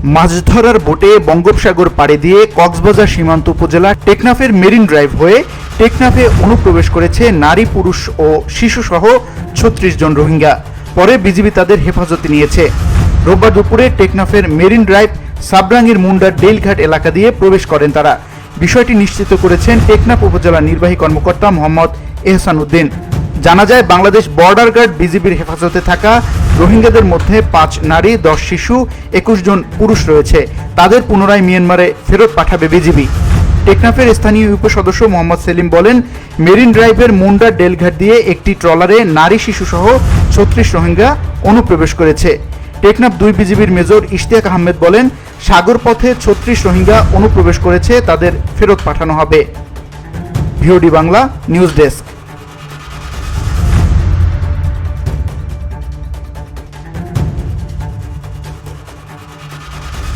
মাছ ধরার বোটে বঙ্গোপসাগর পাড়ি দিয়ে কক্সবাজার সীমান্ত উপজেলা টেকনাফের মেরিন ড্রাইভ হয়ে টেকনাফে অনুপ্রবেশ করেছে নারী, পুরুষ ও শিশুসহ ৩৬ জন রোহিঙ্গা। পরে বিজিবি তাদের হেফাজতে নিয়েছে। রোববার দুপুরে টেকনাফের মেরিন ড্রাইভ সাবরাঙ্গীর মুন্ডার ডেইলঘাট এলাকা দিয়ে প্রবেশ করেন তারা। বিষয়টি নিশ্চিত করেছেন টেকনাফ উপজেলা নির্বাহী কর্মকর্তা মোহাম্মদ এহসান উদ্দিন। জানা যায়, বাংলাদেশ বর্ডার গার্ড বিজিবির হেফাজতে থাকা রোহিঙ্গাদের মধ্যে ৫ নারী, ১০ শিশু, ২১ জন পুরুষ রয়েছে। তাদের পুনরায় মিয়ানমারে ফেরত পাঠাবে বিজিবি। টেকনাফের স্থানীয় ইউপি সদস্য মোহাম্মদ সেলিম বলেন, মেরিন ড্রাইভের মুন্ডার ডেলঘাট দিয়ে একটি ট্রলারে নারী, শিশুসহ ৩৬ রোহিঙ্গা অনুপ্রবেশ করেছে। টেকনাফ ২ বিজিবির মেজর ইশতিয়াক আহমেদ বলেন, সাগর পথে ৩৬ রোহিঙ্গা অনুপ্রবেশ করেছে, তাদের ফেরত পাঠানো হবে। VOD Bangla news desk.